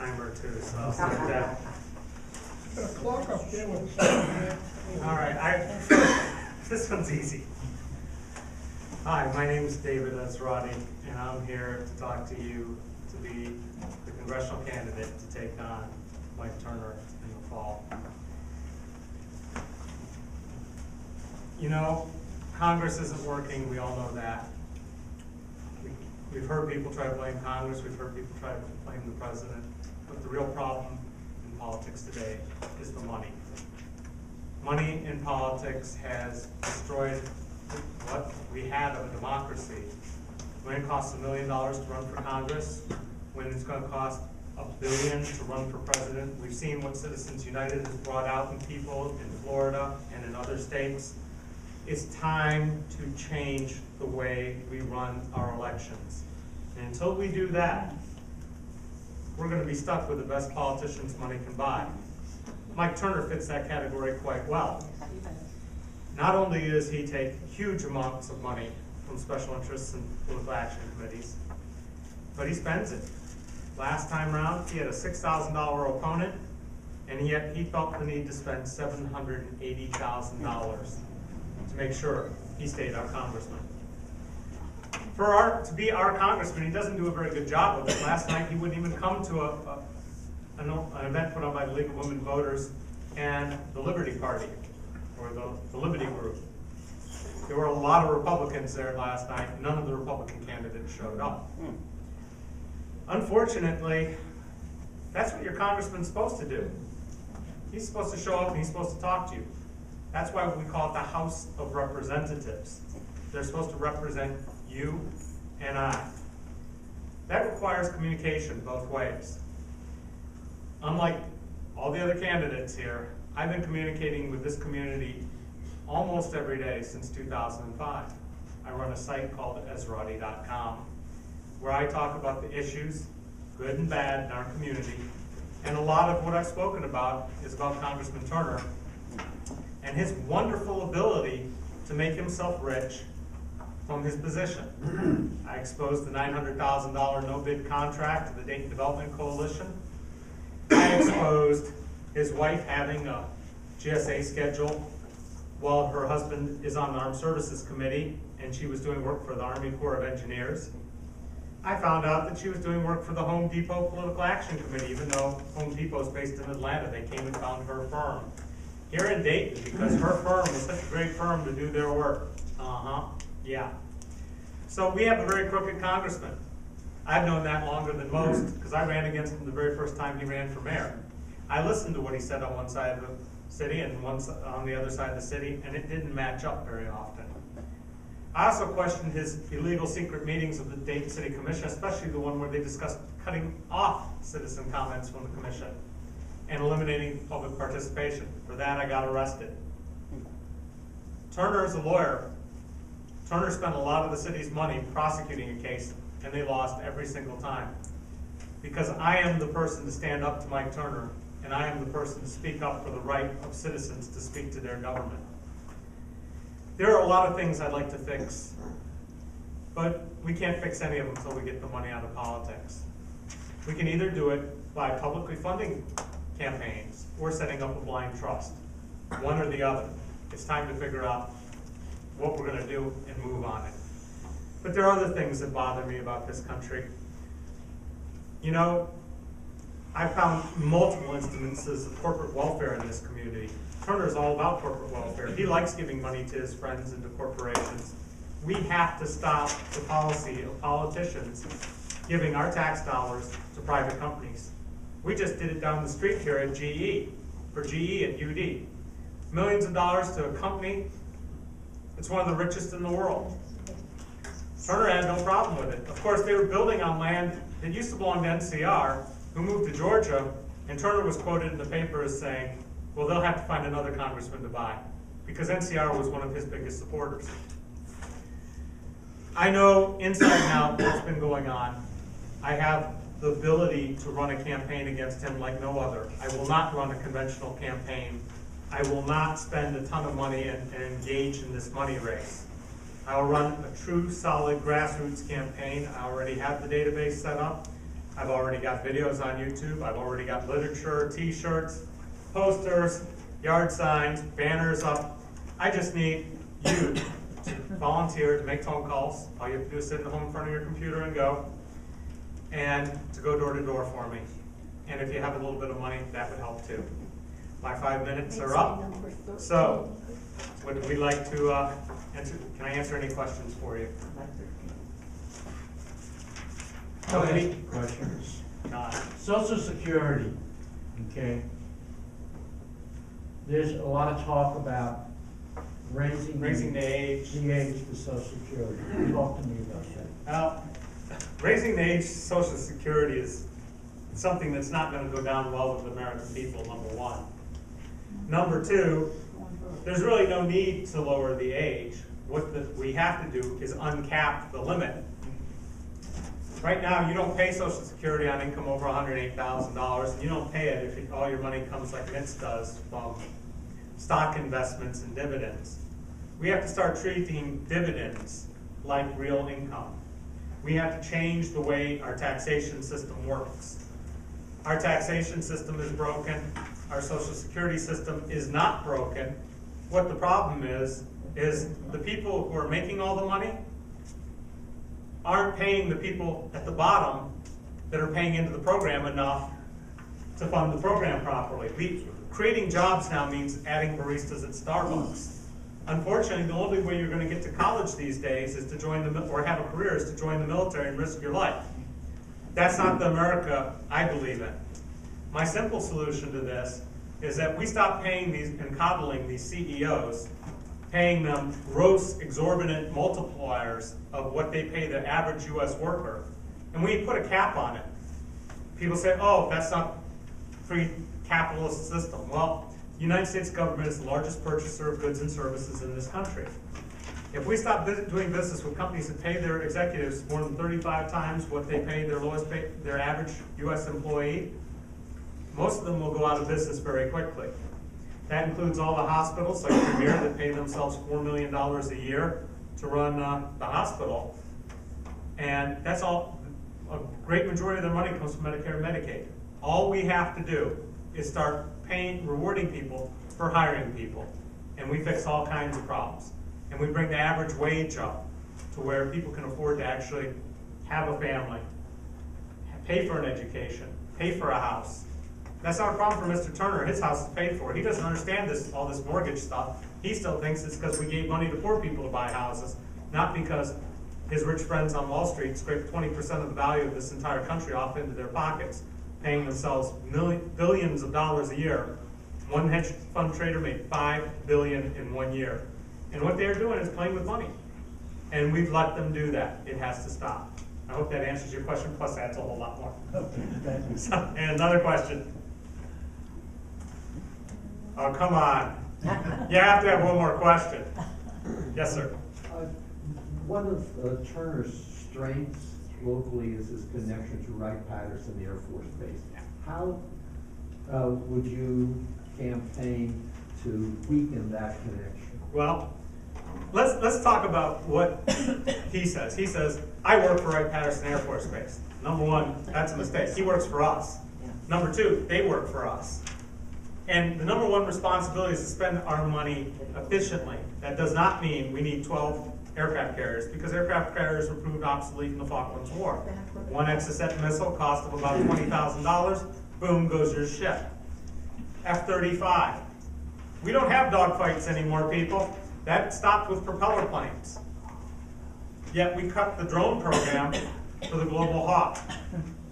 timer too, so I'll start that. Got a clock up there with the time. All right, this one's easy. Hi, my name is David Esrati, and I'm here to talk to you to be the congressional candidate to take on Mike Turner in the fall. You know, Congress isn't working, we all know that. We've heard people try to blame Congress, we've heard people try to blame the president, but the real problem in politics today is the money. Money in politics has destroyed what we had of a democracy. When it costs $1 million to run for Congress, when it's going to cost $1 billion to run for president, we've seen what Citizens United has brought out in people in Florida and in other states. It's time to change the way we run our elections. And until we do that, we're going to be stuck with the best politicians money can buy. Mike Turner fits that category quite well. Not only does he take huge amounts of money from special interests and political action committees, but he spends it. Last time around, he had a $6,000 opponent, and yet he felt the need to spend $780,000 to make sure he stayed our congressman. To be our congressman, he doesn't do a very good job of it. Last night, he wouldn't even come to an event put on by the League of Women Voters and the Liberty Party, or the Liberty Group. There were a lot of Republicans there last night. None of the Republican candidates showed up. Unfortunately, that's what your congressman's supposed to do. He's supposed to show up and he's supposed to talk to you. That's why we call it the House of Representatives. They're supposed to represent you and I. That requires communication both ways. Unlike all the other candidates here, I've been communicating with this community almost every day since 2005. I run a site called Esrati.com where I talk about the issues, good and bad, in our community. And a lot of what I've spoken about is about Congressman Turner and his wonderful ability to make himself rich from his position. I exposed the $900,000 no-bid contract to the Dayton Development Coalition. I exposed his wife having a GSA schedule while her husband is on the Armed Services Committee and she was doing work for the Army Corps of Engineers. I found out that she was doing work for the Home Depot Political Action Committee, even though Home Depot is based in Atlanta. They came and found her firm here in Dayton because her firm was such a great firm to do their work. Yeah. So we have a very crooked congressman. I've known that longer than most because I ran against him the very first time he ran for mayor. I listened to what he said on one side of the city and on the other side of the city, and it didn't match up very often. I also questioned his illegal secret meetings of the Dayton City Commission, especially the one where they discussed cutting off citizen comments from the commission and eliminating public participation. For that, I got arrested. Turner is a lawyer. Turner spent a lot of the city's money prosecuting a case, and they lost every single time. Because I am the person to stand up to Mike Turner, and I am the person to speak up for the right of citizens to speak to their government. There are a lot of things I'd like to fix, but we can't fix any of them until we get the money out of politics. We can either do it by publicly funding campaigns or setting up a blind trust, one or the other. It's time to figure out what we're going to do and move on it. But there are other things that bother me about this country. You know, I've found multiple instances of corporate welfare in this community. Turner is all about corporate welfare. He likes giving money to his friends and to corporations. We have to stop the policy of politicians giving our tax dollars to private companies. We just did it down the street here at GE, for GE at UD. Millions of dollars to a company that's one of the richest in the world. Turner had no problem with it. Of course, they were building on land that used to belong to NCR, who moved to Georgia, and Turner was quoted in the paper as saying, well, they'll have to find another congressman to buy, because NCR was one of his biggest supporters. I know inside and out what's been going on. I have the ability to run a campaign against him like no other. I will not run a conventional campaign. I will not spend a ton of money and engage in this money race. I will run a true, solid grassroots campaign. I already have the database set up. I've already got videos on YouTube. I've already got literature, t-shirts, posters, yard signs, banners up. I just need you to volunteer to make phone calls. All you have to do is sit at home in front of your computer and go, and to go door to door for me. And if you have a little bit of money, that would help too. My 5 minutes are up. So, would we like to answer? Can I answer any questions for you? I'll ask questions. Social Security, okay? There's a lot of talk about raising the age. The age for Social Security. Talk to me about that. Raising the age to Social Security is something that's not going to go down well with the American people, number one. Number two, there's really no need to lower the age. What we have to do is uncap the limit. Right now, you don't pay Social Security on income over $108,000, and you don't pay it if all your money comes like NITS does from stock investments and dividends. We have to start treating dividends like real income. We have to change the way our taxation system works. Our taxation system is broken. Our Social Security system is not broken. What the problem is the people who are making all the money aren't paying the people at the bottom that are paying into the program enough to fund the program properly. Creating jobs now means adding baristas at Starbucks. Unfortunately, the only way you're going to get to college these days is to join or have a career is to join the military and risk your life. That's not the America I believe in. My simple solution to this is that we stop paying these and coddling these CEOs, paying them gross, exorbitant multipliers of what they pay the average U.S. worker, and we put a cap on it. People say, oh, that's not free capitalist system. Well, the United States government is the largest purchaser of goods and services in this country. If we stop doing business with companies that pay their executives more than 35 times what they pay their average U.S. employee, most of them will go out of business very quickly. That includes all the hospitals like Premier that pay themselves $4 million a year to run the hospital. And that's all, a great majority of their money comes from Medicare and Medicaid. All we have to do is start rewarding people for hiring people. And we fix all kinds of problems. And we bring the average wage up to where people can afford to actually have a family, pay for an education, pay for a house. That's not a problem for Mr. Turner. His house is paid for. He doesn't understand all this mortgage stuff. He still thinks it's because we gave money to poor people to buy houses, not because his rich friends on Wall Street scraped 20% of the value of this entire country off into their pockets, paying themselves billions of dollars a year. One hedge fund trader made $5 billion in 1 year. And what they're doing is playing with money. And we've let them do that. It has to stop. I hope that answers your question, plus adds a whole lot more. Okay, thank you. And another question. Oh, come on. You have to have one more question. Yes, sir. One of Turner's strengths locally is his connection to Wright-Patterson Air Force Base. How would you campaign to weaken that connection? Well, let's talk about what he says. He says, I work for Wright-Patterson Air Force Base. Number one, that's a mistake. He works for us. Number two, they work for us. And the number one responsibility is to spend our money efficiently. That does not mean we need 12 aircraft carriers, because aircraft carriers were proved obsolete in the Falklands War. One Exocet missile cost of about $20,000, boom goes your ship. F-35. We don't have dogfights anymore, people. That stopped with propeller planes. Yet we cut the drone program for the Global Hawk.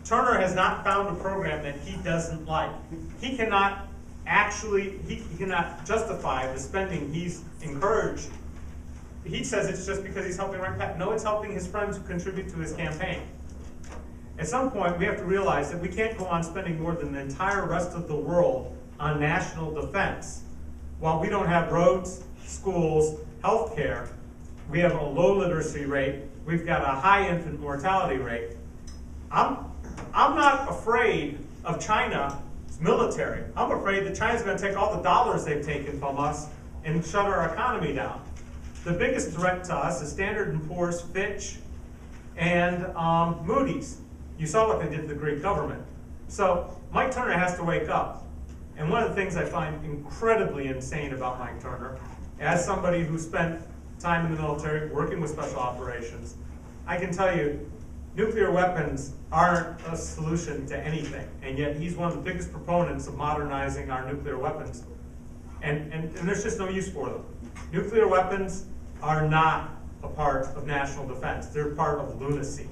Turner has not found a program that he doesn't like. He cannot justify the spending he's encouraged. He says it's just because he's helping Wright-Patterson. No, it's helping his friends who contribute to his campaign. At some point, we have to realize that we can't go on spending more than the entire rest of the world on national defense while we don't have roads, schools, health care. We have a low literacy rate. We've got a high infant mortality rate. I'm not afraid of China's military. I'm afraid that China's going to take all the dollars they've taken from us and shut our economy down. The biggest threat to us is Standard & Poor's, Fitch, and Moody's. You saw what they did to the Greek government. So Mike Turner has to wake up. And one of the things I find incredibly insane about Mike Turner, as somebody who spent time in the military working with special operations, I can tell you nuclear weapons aren't a solution to anything. And yet he's one of the biggest proponents of modernizing our nuclear weapons. And there's just no use for them. Nuclear weapons are not a part of national defense. They're part of lunacy.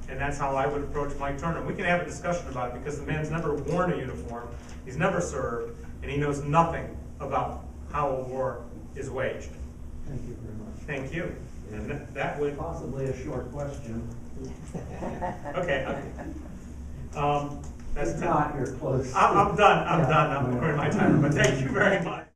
And that's how I would approach Mike Turner. We can have a discussion about it because the man's never worn a uniform, he's never served, and he knows nothing about how a war is waged. Thank you very much. Thank you. And that would... Possibly a short question. Okay. That's If not, you're close. I'm done. I'm Yeah. done. I'm recording my timer. But thank you very much.